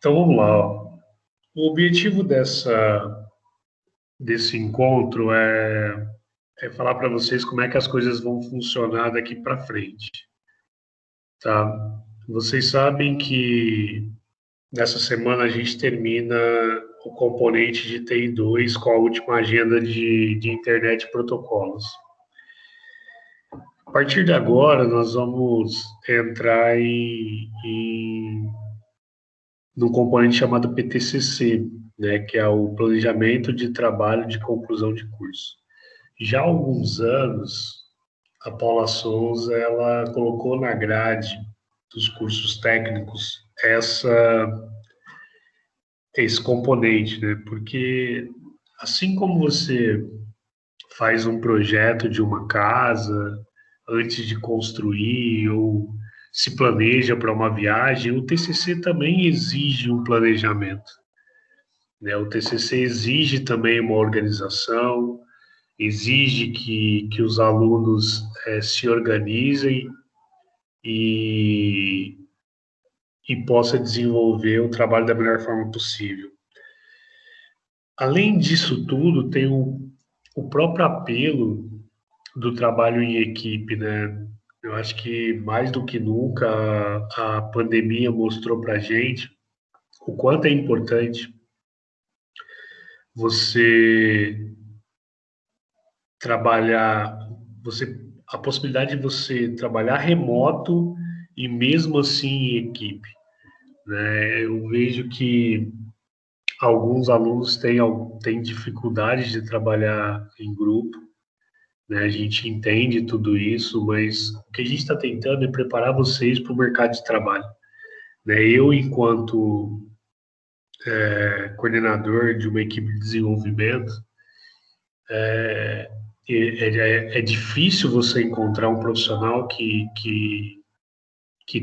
Então vamos lá. Ó. O objetivo desse encontro é falar para vocês como é que as coisas vão funcionar daqui para frente, tá? Vocês sabem que nessa semana a gente termina o componente de TI2 com a última agenda de internet e protocolos. A partir de agora, nós vamos entrar num componente chamado PTCC, né, que é o Planejamento de Trabalho de Conclusão de Curso. Já há alguns anos, a Paula Souza ela colocou na grade dos cursos técnicos esse componente, né? Porque assim como você faz um projeto de uma casa antes de construir ou se planeja para uma viagem, o TCC também exige um planejamento, né? O TCC exige também uma organização, exige que os alunos se organizem e, e possa desenvolver o trabalho da melhor forma possível. Além disso tudo, tem o próprio apelo do trabalho em equipe, né? Eu acho que mais do que nunca a pandemia mostrou para a gente o quanto é importante você trabalhar, a possibilidade de você trabalhar remoto e mesmo assim em equipe, né? Eu vejo que alguns alunos têm dificuldade de trabalhar em grupo, né? A gente entende tudo isso, mas o que a gente está tentando é preparar vocês para o mercado de trabalho, né? Eu, enquanto coordenador de uma equipe de desenvolvimento, é difícil você encontrar um profissional que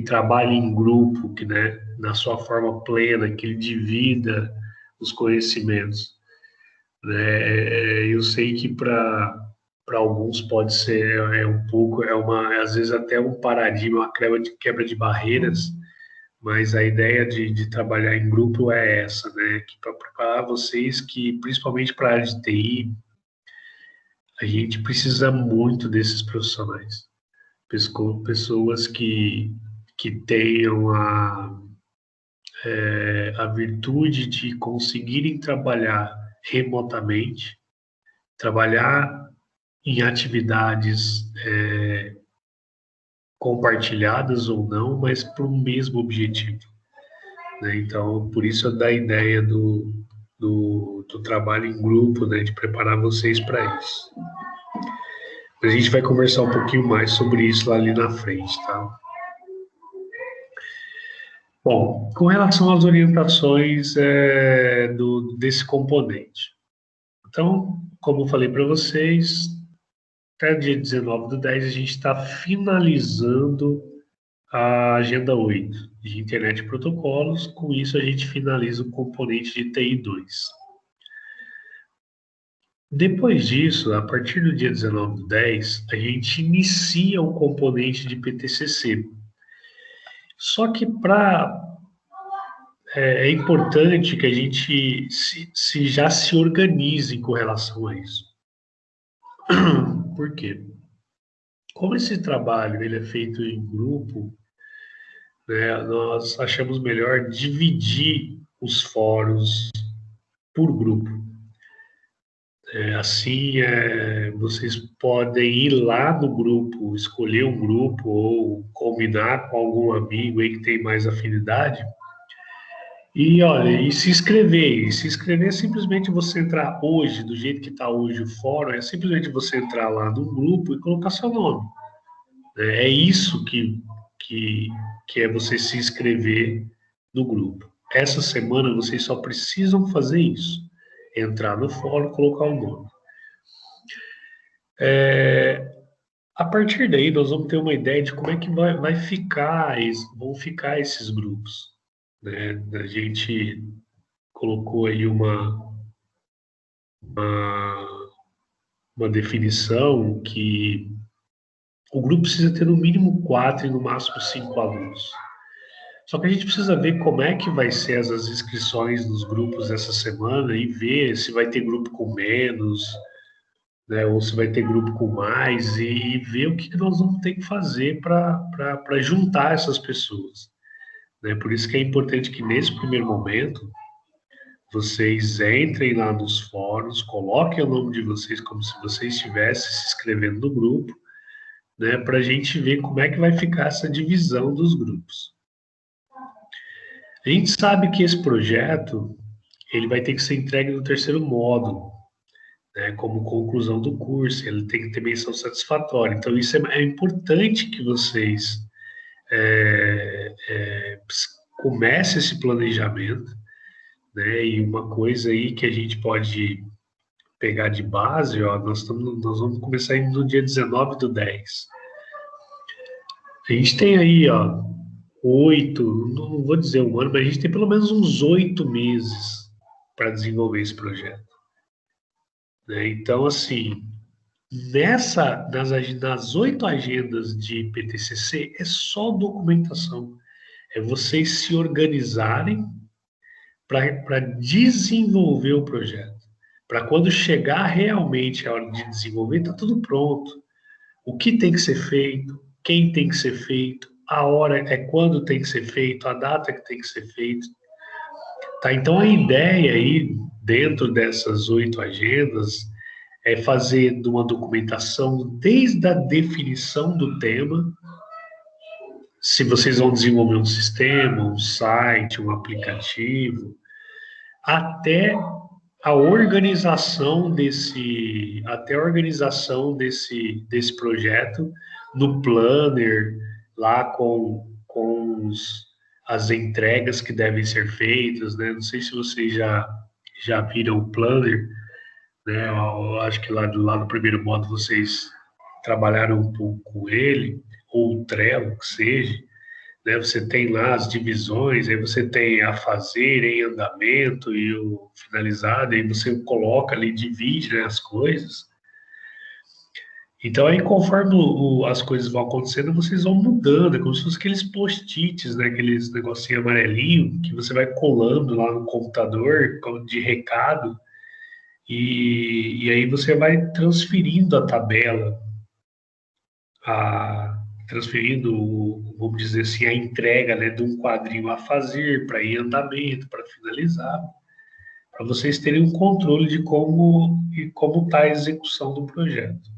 trabalhe em grupo, que, né, na sua forma plena, que ele divida os conhecimentos, né? Eu sei que para alguns pode ser um pouco, às vezes até um paradigma, uma quebra de barreiras, mas a ideia de trabalhar em grupo é essa, né? Que para preparar vocês que, principalmente para a área de TI, a gente precisa muito desses profissionais. Pessoas que tenham a virtude de conseguirem trabalhar remotamente, trabalhar em atividades compartilhadas ou não, mas para o mesmo objetivo, né? Então, por isso é da ideia do trabalho em grupo, né, de preparar vocês para isso. A gente vai conversar um pouquinho mais sobre isso lá ali na frente, tá? Bom, com relação às orientações desse componente. Então, como eu falei para vocês, até dia 19/10 a gente está finalizando a Agenda 8 de Internet e Protocolos. Com isso, a gente finaliza o componente de TI2. Depois disso, a partir do dia 19/10, a gente inicia o componente de PTCC. Só que é importante que a gente já se organize com relação a isso. Por quê? Como esse trabalho ele é feito em grupo, né, nós achamos melhor dividir os fóruns por grupo. Assim, vocês podem ir lá no grupo, escolher um grupo ou combinar com algum amigo aí que tem mais afinidade e, olha, e se inscrever. E se inscrever é simplesmente você entrar hoje, do jeito que está hoje o fórum, é simplesmente você entrar lá no grupo e colocar seu nome. É isso que, que é você se inscrever no grupo. Essa semana vocês só precisam fazer isso. Entrar no fórum e colocar o nome. A partir daí, nós vamos ter uma ideia de como é que vão ficar esses grupos, né? A gente colocou aí uma definição que o grupo precisa ter no mínimo 4 e no máximo 5 alunos. Só que a gente precisa ver como é que vai ser as inscrições nos grupos essa semana e ver se vai ter grupo com menos, né, ou se vai ter grupo com mais, e ver o que nós vamos ter que fazer para juntar essas pessoas. Né? Por isso que é importante que nesse primeiro momento vocês entrem lá nos fóruns, coloquem o nome de vocês como se vocês estivessem se inscrevendo no grupo, né, para a gente ver como é que vai ficar essa divisão dos grupos. A gente sabe que esse projeto ele vai ter que ser entregue no terceiro módulo, né, como conclusão do curso, ele tem que ter menção satisfatória. Então, isso é importante que vocês comecem esse planejamento, né, e uma coisa aí que a gente pode pegar de base, ó, nós vamos começar no dia 19/10. A gente tem aí, ó, 8, não vou dizer um ano, mas a gente tem pelo menos uns 8 meses para desenvolver esse projeto. Né? Então, assim, nas 8 agendas de PTCC, é só documentação. É vocês se organizarem para desenvolver o projeto. Para quando chegar realmente a hora de desenvolver, está tudo pronto. O que tem que ser feito, quem tem que ser feito, a hora é quando tem que ser feito, a data que tem que ser feito. Tá? Então a ideia aí, dentro dessas 8 agendas, é fazer uma documentação desde a definição do tema, se vocês vão desenvolver um sistema, um site, um aplicativo, até até a organização desse projeto no planner, lá com as entregas que devem ser feitas, né? Não sei se vocês já viram o planner, né? Eu acho que lá no primeiro módulo vocês trabalharam um pouco com ele, ou o Trello, que seja, né? Você tem lá as divisões, aí você tem a fazer, em andamento e o finalizado, aí você coloca ali, divide, né, as coisas. Então aí conforme as coisas vão acontecendo, vocês vão mudando, é como se fosse aqueles post-its, né, aqueles negocinho amarelinho que você vai colando lá no computador de recado, e aí você vai transferindo a tabela, transferindo, vamos dizer assim, a entrega, né, de um quadrinho a fazer para ir em andamento, para finalizar, para vocês terem um controle de como está a execução do projeto.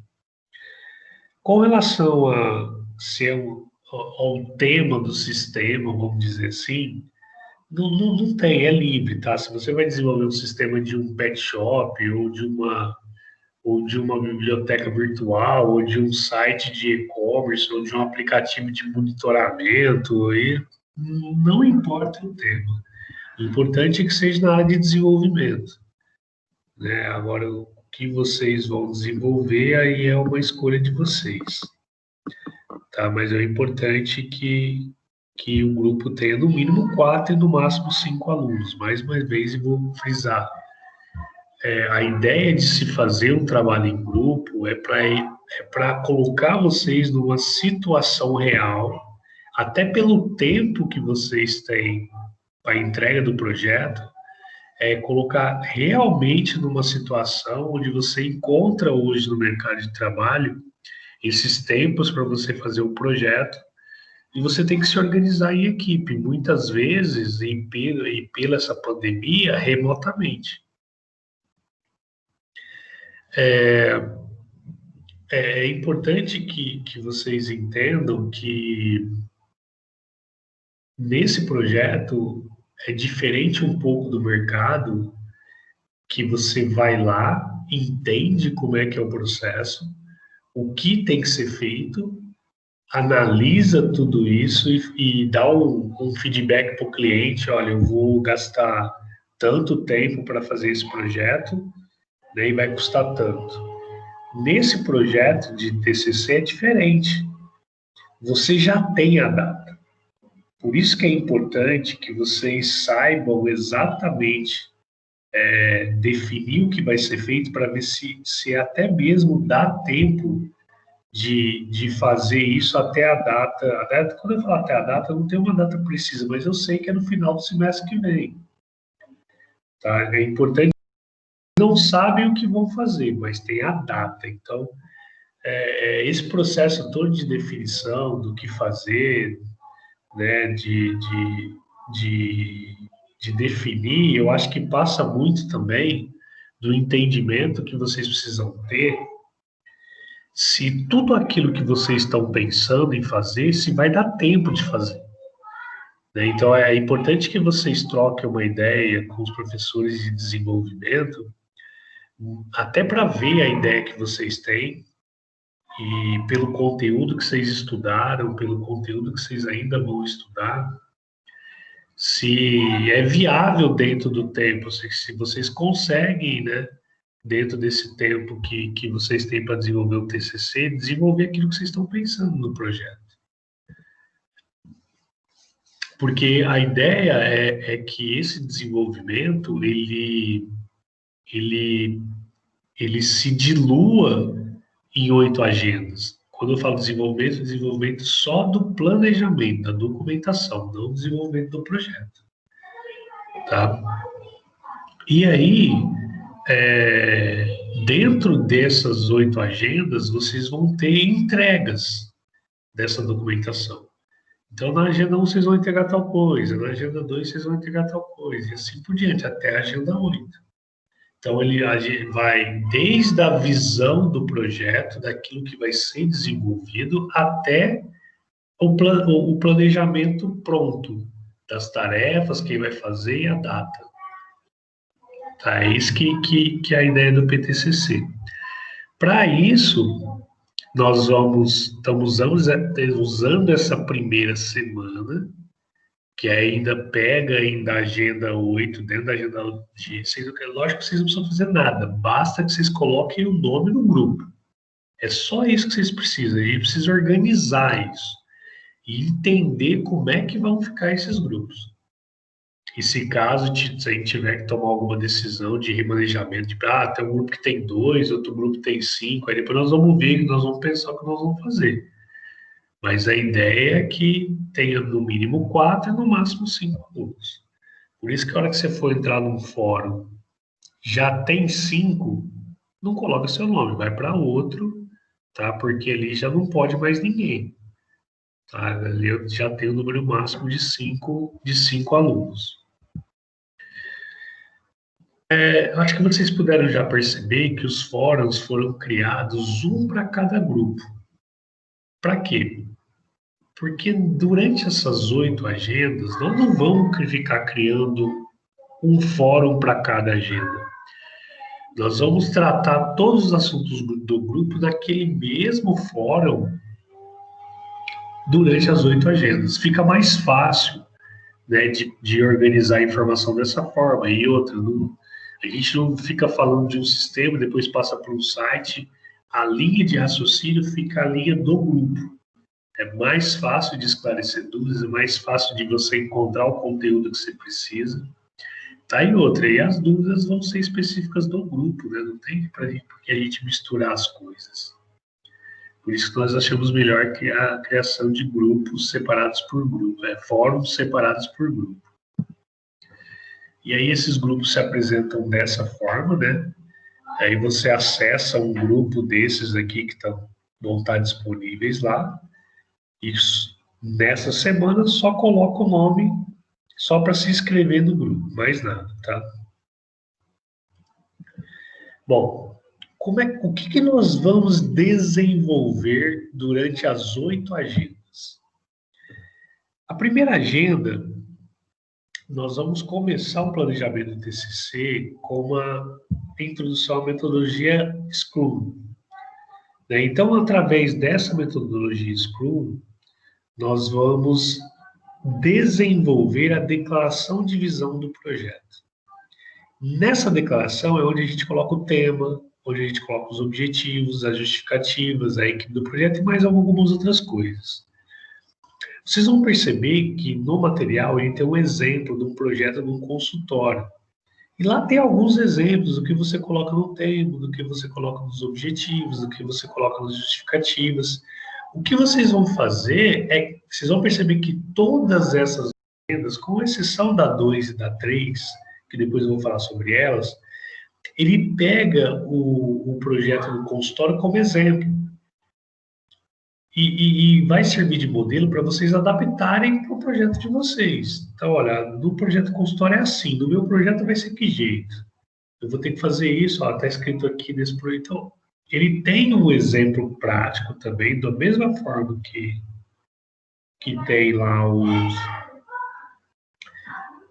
Com relação ao tema do sistema, vamos dizer assim, não tem, é livre, tá? Se você vai desenvolver um sistema de um pet shop ou de uma biblioteca virtual, ou de um site de e-commerce, ou de um aplicativo de monitoramento, e não importa o tema. O importante é que seja na área de desenvolvimento. Né? Agora, o que vocês vão desenvolver aí é uma escolha de vocês. Tá? Mas é importante que o grupo tenha no mínimo 4 e no máximo 5 alunos. Mais uma vez, eu vou frisar, a ideia de se fazer um trabalho em grupo é para colocar vocês numa situação real, até pelo tempo que vocês têm para a entrega do projeto, colocar realmente numa situação onde você encontra hoje no mercado de trabalho esses tempos para você fazer o projeto e você tem que se organizar em equipe, muitas vezes, e pela essa pandemia, remotamente. É importante que vocês entendam que nesse projeto é diferente um pouco do mercado, que você vai lá, entende como é que é o processo, o que tem que ser feito, analisa tudo isso e dá um feedback para o cliente, olha, eu vou gastar tanto tempo para fazer esse projeto, né, e vai custar tanto. Nesse projeto de TCC é diferente. Você já tem a data. Por isso que é importante que vocês saibam exatamente definir o que vai ser feito para ver se até mesmo dá tempo de fazer isso até a data. Quando eu falo até a data, não tem uma data precisa, mas eu sei que é no final do semestre que vem. Tá? É importante, não sabem o que vão fazer, mas tem a data. Então, esse processo todo de definição do que fazer, né, de, de definir, eu acho que passa muito também do entendimento que vocês precisam ter se tudo aquilo que vocês estão pensando em fazer, se vai dar tempo de fazer. Né? Então, é importante que vocês troquem uma ideia com os professores de desenvolvimento, até para ver a ideia que vocês têm, e pelo conteúdo que vocês estudaram, pelo conteúdo que vocês ainda vão estudar, se é viável dentro do tempo, se vocês conseguem, né, dentro desse tempo que vocês têm para desenvolver o TCC, desenvolver aquilo que vocês estão pensando no projeto. Porque a ideia é que esse desenvolvimento, ele se dilua em 8 agendas. Quando eu falo desenvolvimento só do planejamento, da documentação, não desenvolvimento do projeto. Tá? E aí, dentro dessas 8 agendas, vocês vão ter entregas dessa documentação. Então, na agenda 1 vocês vão entregar tal coisa, na agenda 2 vocês vão entregar tal coisa, e assim por diante, até a agenda 8. Então, ele vai desde a visão do projeto, daquilo que vai ser desenvolvido, até o planejamento pronto, das tarefas, quem vai fazer e a data. Tá? É isso que é a ideia do PTCC. Para isso, nós estamos usando essa primeira semana, que ainda pega ainda a agenda 8, dentro da agenda de... Lógico que vocês não precisam fazer nada, basta que vocês coloquem o nome no grupo. É só isso que vocês precisam, e precisa organizar isso, e entender como é que vão ficar esses grupos. E se caso a gente tiver que tomar alguma decisão de remanejamento, de tem um grupo que tem 2, outro grupo tem 5, aí depois nós vamos ver, nós vamos pensar o que nós vamos fazer. Mas a ideia é que tenha no mínimo 4 e no máximo 5 alunos. Por isso que a hora que você for entrar num fórum, já tem 5, não coloca seu nome, vai para outro, tá? Porque ali já não pode mais ninguém. Tá? Ali eu já tenho o número máximo de 5 alunos. Acho que vocês puderam já perceber que os fóruns foram criados um para cada grupo. Para quê? Porque durante essas 8 agendas, nós não vamos ficar criando um fórum para cada agenda. Nós vamos tratar todos os assuntos do grupo naquele mesmo fórum durante as 8 agendas. Fica mais fácil, né, de organizar a informação dessa forma. E outra, a gente não fica falando de um sistema, depois passa para um site, a linha de raciocínio fica a linha do grupo. É mais fácil de esclarecer dúvidas, é mais fácil de você encontrar o conteúdo que você precisa. Tá, e outra, e as dúvidas vão ser específicas do grupo, né? Não tem porque a gente misturar as coisas. Por isso que nós achamos melhor que a criação de grupos separados por grupo, fóruns separados por grupo. E aí esses grupos se apresentam dessa forma, né? Aí você acessa um grupo desses aqui que vão estar disponíveis lá, e nessa semana só coloca o nome só para se inscrever no grupo, mais nada, tá? Bom, o que nós vamos desenvolver durante as 8 agendas? A primeira agenda, nós vamos começar o planejamento do TCC com uma introdução à metodologia Scrum. Né? Então, através dessa metodologia Scrum, nós vamos desenvolver a declaração de visão do projeto. Nessa declaração é onde a gente coloca o tema, onde a gente coloca os objetivos, as justificativas, a equipe do projeto e mais algumas outras coisas. Vocês vão perceber que no material ele tem um exemplo de um projeto de um consultório. E lá tem alguns exemplos do que você coloca no tema, do que você coloca nos objetivos, do que você coloca nas justificativas. O que vocês vão fazer é, vocês vão perceber que todas essas agendas, com exceção da 2 e da 3, que depois eu vou falar sobre elas, ele pega o projeto do consultório como exemplo. E vai servir de modelo para vocês adaptarem para o projeto de vocês. Então, olha, no projeto consultório é assim, no meu projeto vai ser que jeito. Eu vou ter que fazer isso, está escrito aqui nesse projeto. Então, ele tem um exemplo prático também, da mesma forma que tem lá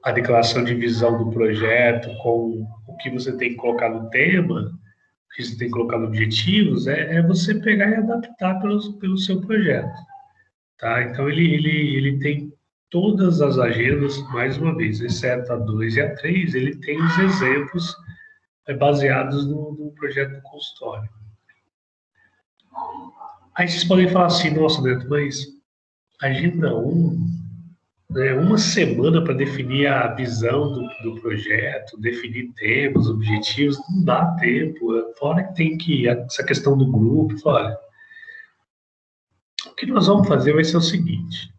a declaração de visão do projeto, com o que você tem que colocar no tema, o que você tem que colocar no objetivos, é você pegar e adaptar pelo seu projeto. Tá? Então, ele tem todas as agendas, mais uma vez, exceto a 2 e a 3, ele tem os exemplos baseados no projeto do consultório. Aí vocês podem falar assim, nossa, Neto, mas agenda 1, né, uma semana para definir a visão do projeto, definir temas, objetivos, não dá tempo. Fora que tem que, essa questão do grupo, olha, o que nós vamos fazer vai ser o seguinte,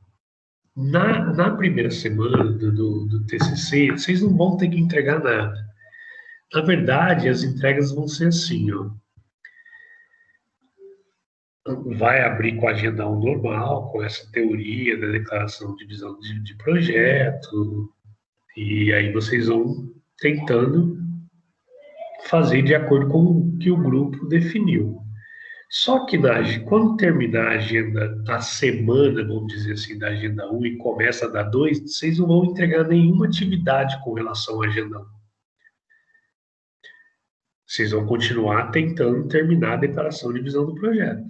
na primeira semana do TCC, vocês não vão ter que entregar nada. Na verdade, as entregas vão ser assim, ó. Vai abrir com a agenda 1 normal, com essa teoria da declaração de visão de projeto, e aí vocês vão tentando fazer de acordo com o que o grupo definiu. Só que quando terminar a agenda, a semana, vamos dizer assim, da agenda 1 e começa a da 2, vocês não vão entregar nenhuma atividade com relação à agenda 1. Vocês vão continuar tentando terminar a declaração de visão do projeto.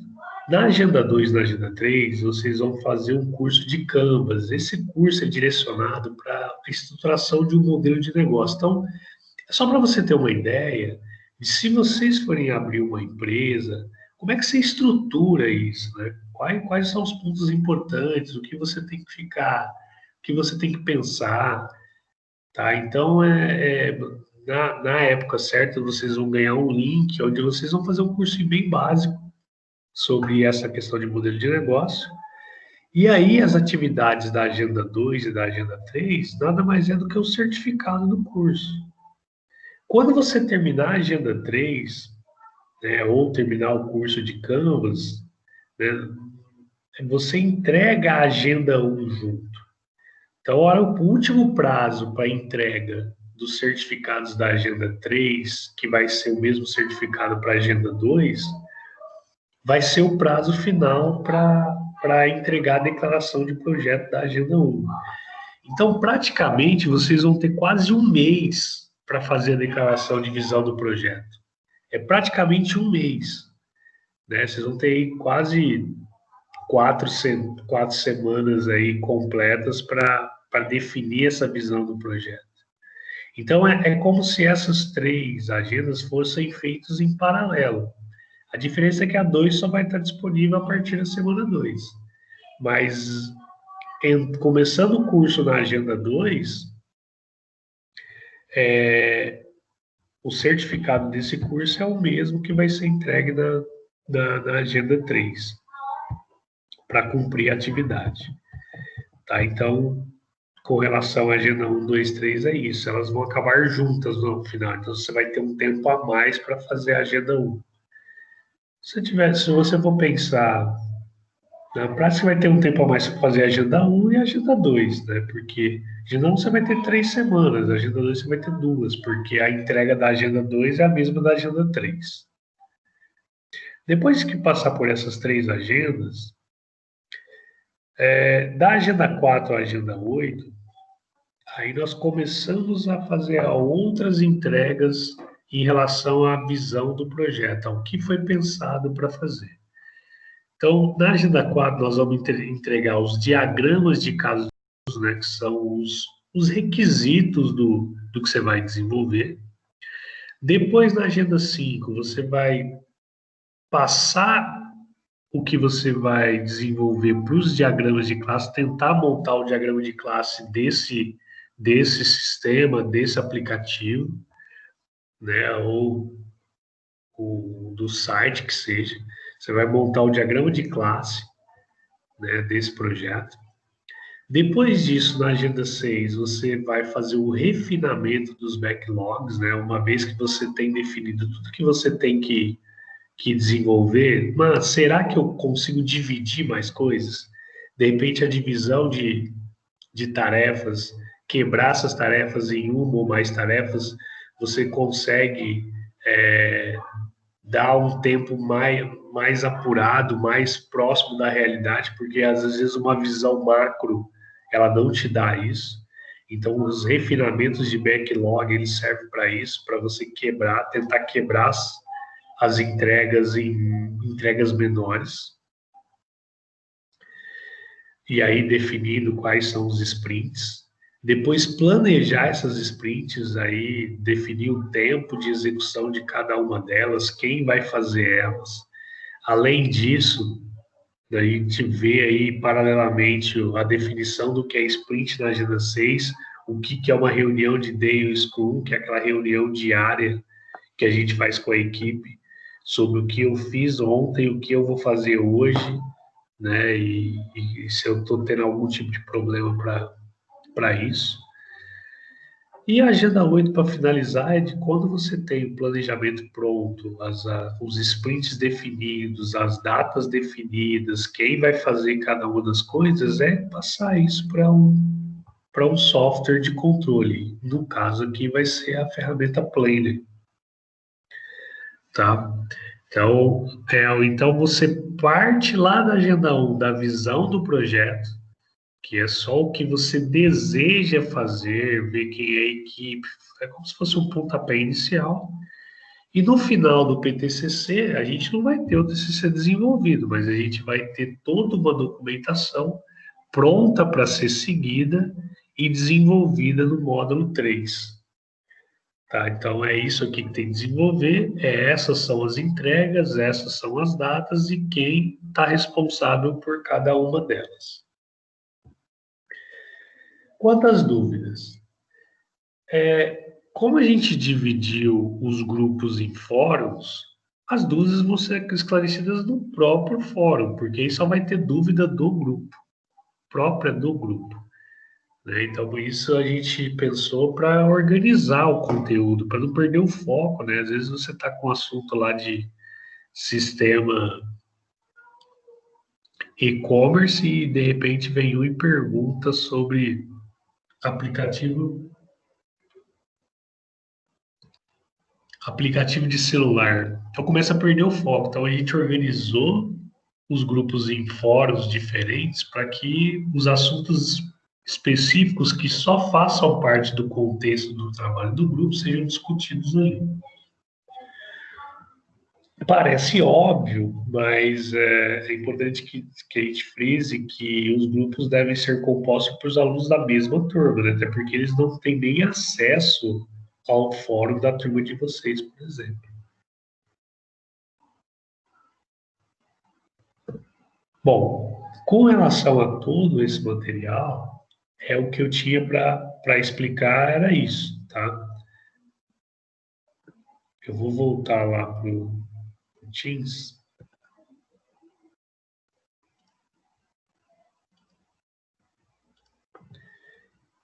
Na agenda 2 e na agenda 3, vocês vão fazer um curso de Canvas. Esse curso é direcionado para a estruturação de um modelo de negócio. Então, é só para você ter uma ideia de se vocês forem abrir uma empresa, como é que você estrutura isso, né? Quais são os pontos importantes, o que você tem que ficar, o que você tem que pensar, tá? Então, na época certa, vocês vão ganhar um link onde vocês vão fazer um curso bem básico sobre essa questão de modelo de negócio. E aí, as atividades da Agenda 2 e da Agenda 3 nada mais é do que o certificado do curso. Quando você terminar a Agenda 3, né, ou terminar o curso de Canvas, né, você entrega a Agenda 1 junto. Então, olha, o último prazo para entrega dos certificados da Agenda 3, que vai ser o mesmo certificado para a Agenda 2, vai ser o prazo final para entregar a declaração de projeto da Agenda 1. Então, praticamente, vocês vão ter quase um mês para fazer a declaração de visão do projeto. É praticamente um mês. Né? Vocês vão ter aí quase quatro semanas aí completas para definir essa visão do projeto. Então, é como se essas 3 agendas fossem feitas em paralelo. A diferença é que a 2 só vai estar disponível a partir da semana 2. Mas, começando o curso na agenda 2, o certificado desse curso é o mesmo que vai ser entregue na agenda 3, para cumprir a atividade. Tá? Então, com relação à agenda 1, 2, 3, é isso. Elas vão acabar juntas no final. Então, você vai ter um tempo a mais para fazer a agenda 1. Se você for pensar, na prática vai ter um tempo a mais para fazer a agenda 1 e a agenda 2, né? Porque a agenda 1 você vai ter 3 semanas, a agenda 2 você vai ter 2, porque a entrega da agenda 2 é a mesma da agenda 3. Depois que passar por essas 3 agendas, da agenda 4 à agenda 8, aí nós começamos a fazer outras entregas em relação à visão do projeto, ao que foi pensado para fazer. Então, na agenda 4, nós vamos entregar os diagramas de casos, né, que são os requisitos do que você vai desenvolver. Depois, na agenda 5, você vai passar o que você vai desenvolver para os diagramas de classe, tentar montar o diagrama de classe desse sistema, desse aplicativo. né, ou do site que seja. Você vai montar o diagrama de classe, né, desse projeto. Depois disso, na agenda 6, você vai fazer o refinamento dos backlogs, né? Uma vez que você tem definido tudo que você tem que desenvolver, mas será que eu consigo dividir mais coisas? De repente, a divisão de tarefas, quebrar essas tarefas em uma ou mais tarefas, você consegue dar um tempo mais apurado, mais próximo da realidade, porque às vezes uma visão macro ela não te dá isso. Então, os refinamentos de backlog eles servem para isso, para você quebrar, tentar quebrar as entregas em entregas menores. E aí definindo quais são os sprints. Depois planejar essas sprints aí, definir o tempo de execução de cada uma delas, quem vai fazer elas. Além disso, a gente vê aí paralelamente a definição do que é sprint na agenda 6, o que é uma reunião de Daily Scrum, que é aquela reunião diária que a gente faz com a equipe, sobre o que eu fiz ontem, o que eu vou fazer hoje, né? E se eu estou tendo algum tipo de problema para isso. E a agenda 8, para finalizar, é de quando você tem o planejamento pronto, os sprints definidos, as datas definidas, quem vai fazer cada uma das coisas, é passar isso para um software de controle. No caso aqui vai ser a ferramenta Planner, tá? Então você parte lá da agenda 1, da visão do projeto, que é só o que você deseja fazer, ver quem é a equipe, é como se fosse um pontapé inicial. E no final do PTCC, a gente não vai ter o TCC desenvolvido, mas a gente vai ter toda uma documentação pronta para ser seguida e desenvolvida no módulo 3. Tá? Então, é isso aqui que tem que desenvolver, essas são as entregas, essas são as datas e quem está responsável por cada uma delas. Quantas dúvidas? Como a gente dividiu os grupos em fóruns, as dúvidas vão ser esclarecidas no próprio fórum, porque aí só vai ter dúvida do grupo, própria do grupo, né? Então, por isso a gente pensou para organizar o conteúdo, para não perder o foco, né? Às vezes você está com um assunto lá de sistema e-commerce e de repente vem um e pergunta sobre aplicativo aplicativo de celular. Então começa a perder o foco. Então a gente organizou os grupos em fóruns diferentes para que os assuntos específicos que só façam parte do contexto do trabalho do grupo sejam discutidos ali. Parece óbvio, mas é importante que a gente frise que os grupos devem ser compostos por alunos da mesma turma, né? Até porque eles não têm nem acesso ao fórum da turma de vocês, por exemplo. Bom, com relação a todo esse material, o que eu tinha para explicar era isso, tá? Eu vou voltar lá para o Teams.